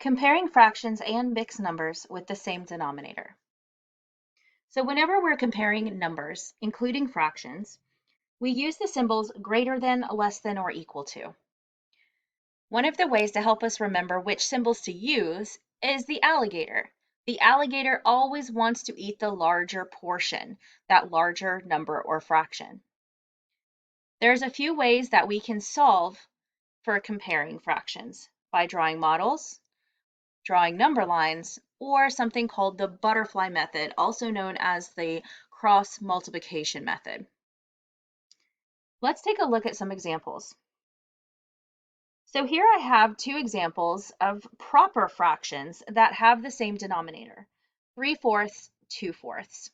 Comparing fractions and mixed numbers with the same denominator. So whenever we're comparing numbers, including fractions, we use the symbols greater than, less than, or equal to. One of the ways to help us remember which symbols to use is the alligator. The alligator always wants to eat the larger portion, that larger number or fraction. There's a few ways that we can solve for comparing fractions by drawing models, drawing number lines, or something called the butterfly method, also known as the cross multiplication method. Let's take a look at some examples. So here I have two examples of proper fractions that have the same denominator, 3/4, 2/4.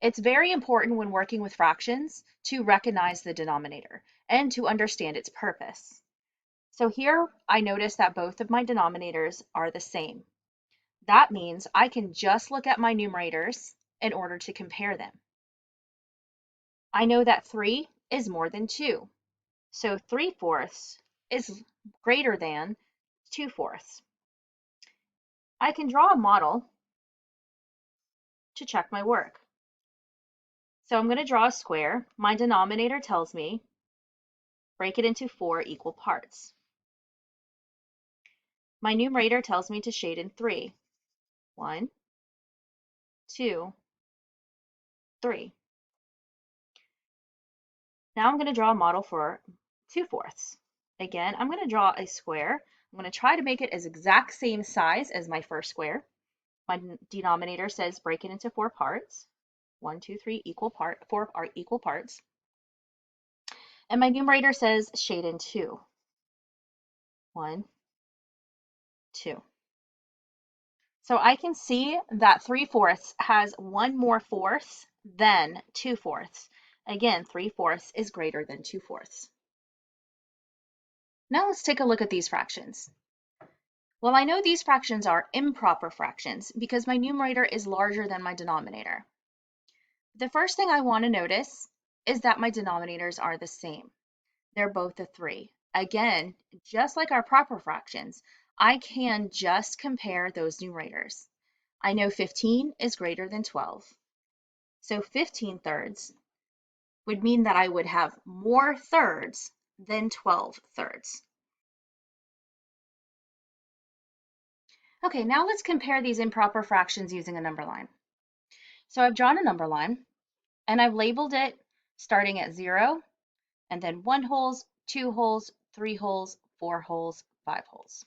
It's very important when working with fractions to recognize the denominator and to understand its purpose. So here I notice that both of my denominators are the same. That means I can just look at my numerators in order to compare them. I know that 3 is more than 2, so 3/4 is greater than 2/4. I can draw a model to check my work. So I'm going to draw a square. My denominator tells me break it into 4 equal parts. My numerator tells me to shade in 3. 1, 2, 3. Now I'm going to draw a model for 2/4. Again, I'm going to draw a square. I'm going to try to make it as exact same size as my first square. My denominator says break it into 4 parts. 1, 2, 3 4 are equal parts. And my numerator says shade in 2. 1, 2. So I can see that 3/4 has one more fourth than 2/4. Again, 3/4 is greater than 2/4. Now let's take a look at these fractions. Well, I know these fractions are improper fractions because my numerator is larger than my denominator. The first thing I want to notice is that my denominators are the same. They're both a 3. Again, just like our proper fractions, I can just compare those numerators. I know 15 is greater than 12. So 15/3 would mean that I would have more thirds than 12/3. Okay, now let's compare these improper fractions using a number line. So I've drawn a number line and I've labeled it starting at 0 and then 1 holes, 2 holes, 3 holes, 4 holes, 5 holes.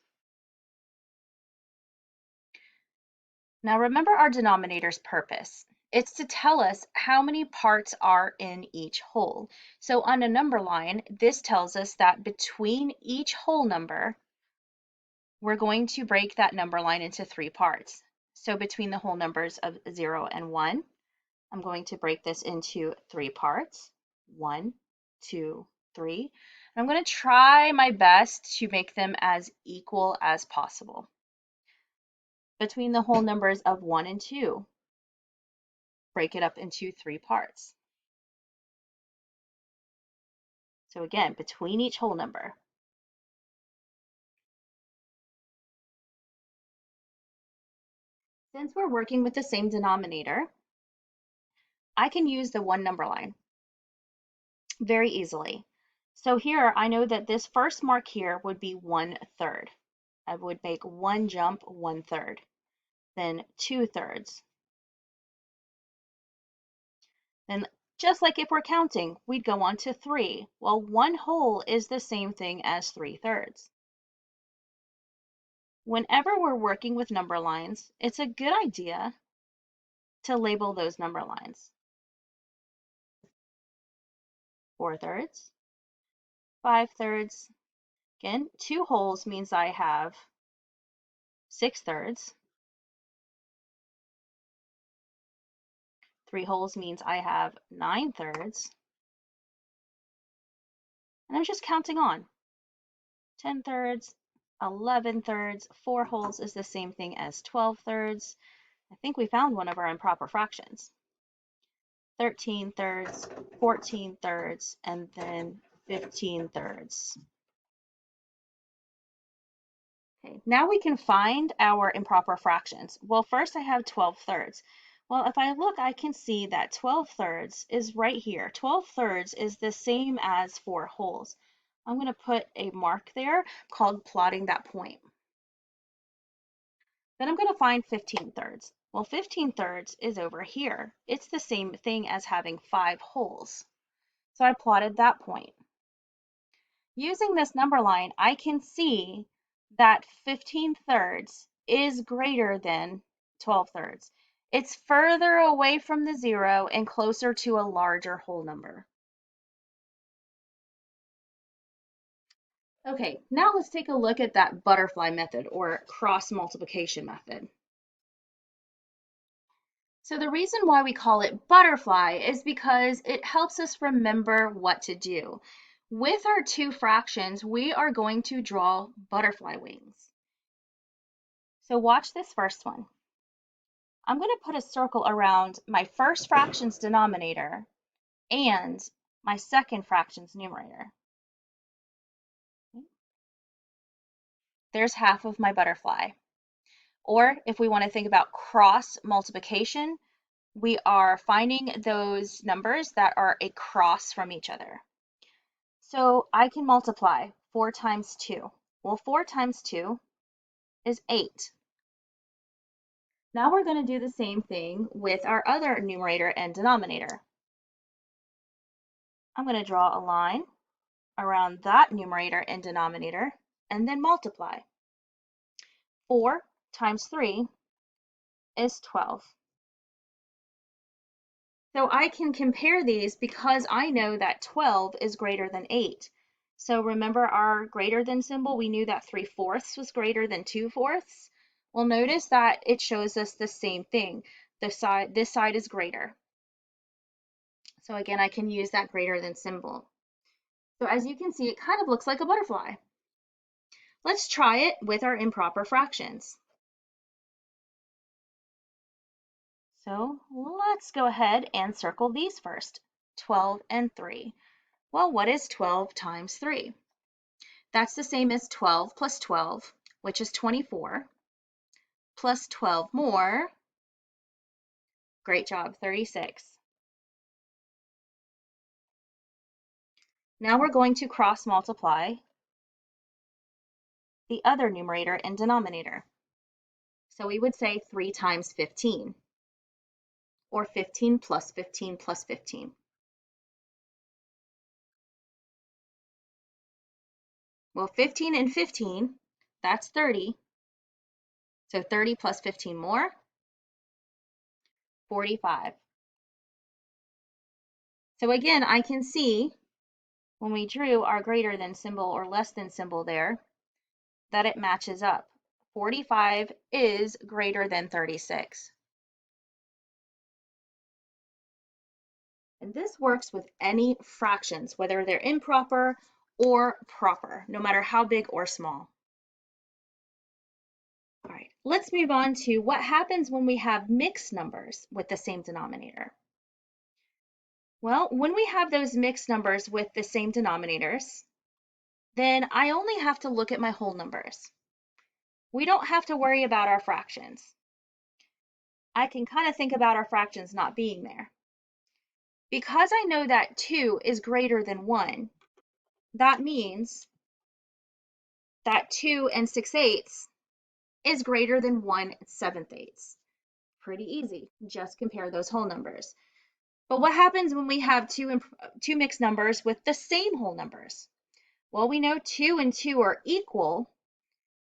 Now remember our denominator's purpose. It's to tell us how many parts are in each hole. So on a number line, this tells us that between each whole number, we're going to break that number line into 3 parts. So between the whole numbers of 0 and 1, I'm going to break this into 3 parts. 1, 2, 3. And I'm going to try my best to make them as equal as possible. Between the whole numbers of 1 and 2, break it up into 3 parts. So again, between each whole number. Since we're working with the same denominator, I can use the one number line very easily. So here I know that this first mark here would be 1/3. I would make one jump 1/3, then 2/3. Then just like if we're counting, we'd go on to 3. Well, 1 whole is the same thing as 3/3. Whenever we're working with number lines, it's a good idea to label those number lines. 4/3, 5/3. Again, 2 holes means I have 6/3. 3 holes means I have 9/3. And I'm just counting on. 10/3, 11/3. 4 holes is the same thing as 12/3. I think we found one of our improper fractions. 13/3, 14/3, and then 15/3. Okay, now we can find our improper fractions. Well, first I have 12 thirds. Well, if I look, I can see that 12 thirds is right here. 12 thirds is the same as 4 wholes. I'm going to put a mark there called plotting that point. Then I'm going to find 15 thirds. Well, 15 thirds is over here. It's the same thing as having 5 wholes. So I plotted that point. Using this number line, I can see that 15 thirds is greater than 12 thirds. It's further away from the 0 and closer to a larger whole number. Okay, now let's take a look at that butterfly method or cross multiplication method. So the reason why we call it butterfly is because it helps us remember what to do. With our two fractions, we are going to draw butterfly wings. So watch this first one. I'm going to put a circle around my first fraction's denominator and my second fraction's numerator. There's half of my butterfly. Or if we want to think about cross multiplication, we are finding those numbers that are a cross from each other. So I can multiply 4 times 2. Well, 4 times 2 is 8. Now we're going to do the same thing with our other numerator and denominator. I'm going to draw a line around that numerator and denominator and then multiply. 4 times 3 is 12. So I can compare these because I know that 12 is greater than 8. So remember our greater than symbol, we knew that 3/4 was greater than 2/4. Well, notice that it shows us the same thing. This side is greater. So again, I can use that greater than symbol. So as you can see, it kind of looks like a butterfly. Let's try it with our improper fractions. So let's go ahead and circle these first, 12 and 3. Well, what is 12 times 3? That's the same as 12 plus 12, which is 24, plus 12 more, great job, 36. Now we're going to cross multiply the other numerator and denominator. So we would say 3 times 15, or 15 plus 15 plus 15. Well, 15 and 15, that's 30. So 30 plus 15 more, 45. So again, I can see when we drew our greater than symbol or less than symbol there, that it matches up. 45 is greater than 36. And this works with any fractions, whether they're improper or proper, no matter how big or small. All right, let's move on to what happens when we have mixed numbers with the same denominator. Well, when we have those mixed numbers with the same denominators, then I only have to look at my whole numbers. We don't have to worry about our fractions. I can kind of think about our fractions not being there. Because I know that 2 is greater than 1, that means that 2 and 6/8 is greater than 1 7/8. Pretty easy, just compare those whole numbers. But what happens when we have two mixed numbers with the same whole numbers? Well, we know 2 and 2 are equal,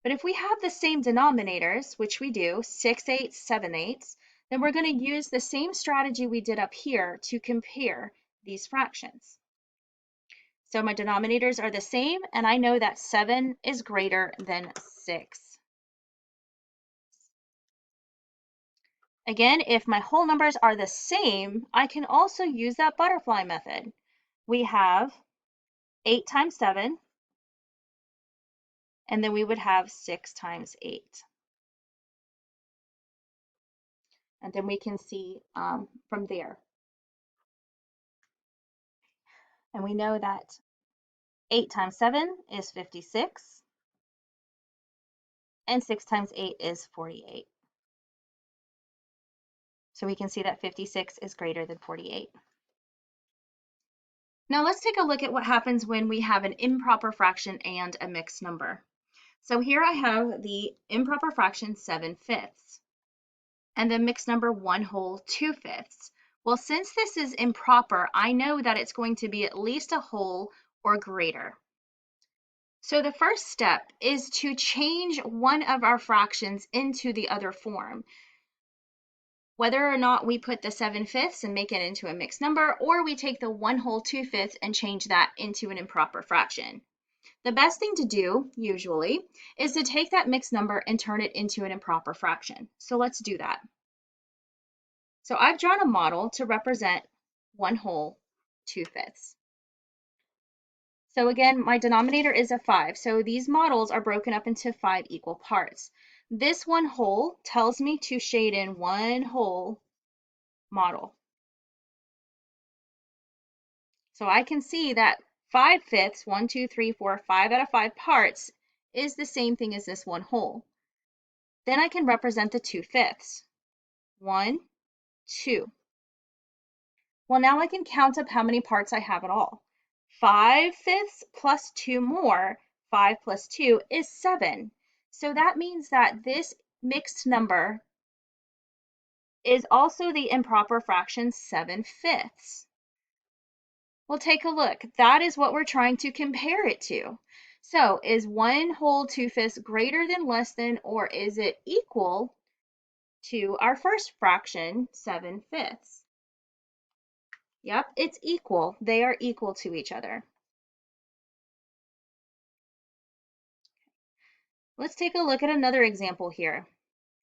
but if we have the same denominators, which we do, 6/8, 7/8, then we're going to use the same strategy we did up here to compare these fractions. So my denominators are the same, and I know that 7 is greater than 6. Again, if my whole numbers are the same, I can also use that butterfly method. We have 8 times 7, and then we would have 6 times 8. And then we can see from there. And we know that 8 times 7 is 56. and 6 times 8 is 48. So we can see that 56 is greater than 48. Now let's take a look at what happens when we have an improper fraction and a mixed number. So here I have the improper fraction 7/5 and the mixed number 1/2. Well, since this is improper, I know that it's going to be at least a whole or greater. So the first step is to change one of our fractions into the other form. Whether or not we put the 7/5 and make it into a mixed number, or we take the 1/2 and change that into an improper fraction. The best thing to do, usually, is to take that mixed number and turn it into an improper fraction. So let's do that. So I've drawn a model to represent 1/2. So again, my denominator is a 5. So these models are broken up into 5 equal parts. This 1/2 tells me to shade in 1/2 model. So I can see that 5/5, 1, 2, 3, 4, 5 out of 5 parts is the same thing as this 1/2. Then I can represent the 2/5. 1, 2. Well, now I can count up how many parts I have at all. 5/5 plus 2 more, 5 plus 2 is 7. So that means that this mixed number is also the improper fraction 7/5. Well, take a look. That is what we're trying to compare it to. So is 1/2 greater than, less than, or is it equal to our first fraction, 7/5? Yep, it's equal. They are equal to each other. Let's take a look at another example here.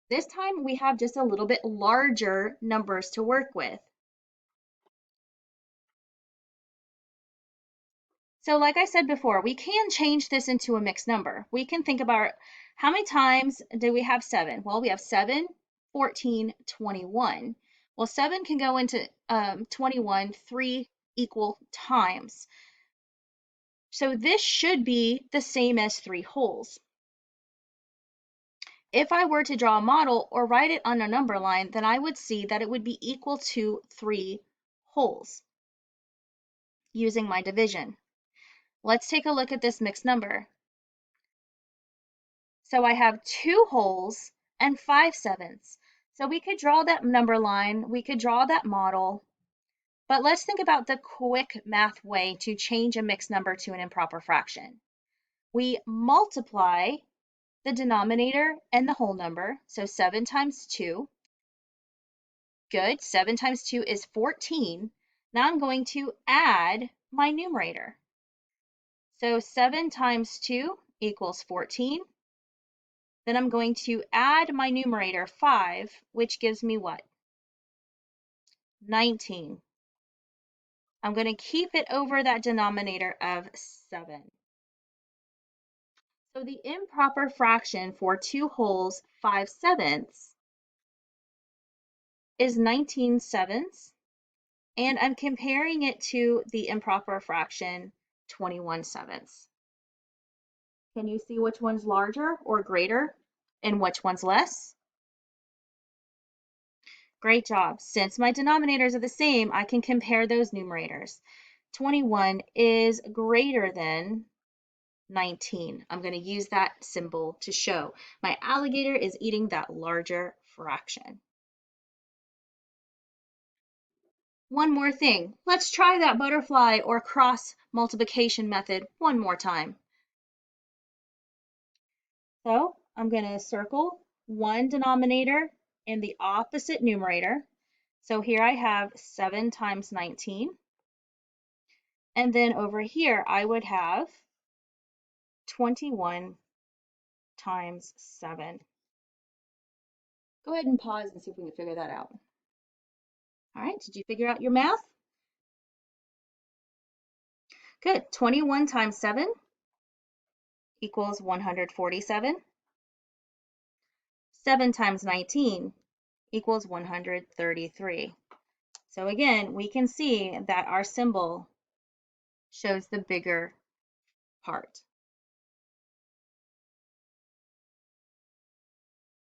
This time we have just a little bit larger numbers to work with. So like I said before, we can change this into a mixed number. We can think about how many times do we have 7? Well, we have 7, 14, 21. Well, 7 can go into 21 3 equal times. So this should be the same as 3 wholes. If I were to draw a model or write it on a number line, then I would see that it would be equal to 3 wholes using my division. Let's take a look at this mixed number. So I have 2 wholes and 5/7. So we could draw that number line, we could draw that model, but let's think about the quick math way to change a mixed number to an improper fraction. We multiply the denominator and the whole number, so 7 times 2. Good, 7 times 2 is 14. Now I'm going to add my numerator. So 7 times 2 equals 14. Then I'm going to add my numerator, 5, which gives me what? 19. I'm going to keep it over that denominator of 7. So the improper fraction for 2 wholes, 5/7 is 19/7, and I'm comparing it to the improper fraction 21/7. Can you see which one's larger or greater and which one's less? Great job. Since my denominators are the same, I can compare those numerators. 21 is greater than 19. I'm going to use that symbol to show my alligator is eating that larger fraction. One more thing. Let's try that butterfly or cross multiplication method one more time. So I'm going to circle one denominator in the opposite numerator. So here I have 7 times 19. And then over here, I would have 21 times 7. Go ahead and pause and see if we can figure that out. All right, did you figure out your math? Good. 21 times 7 equals 147. 7 times 19 equals 133. So again, we can see that our symbol shows the bigger part.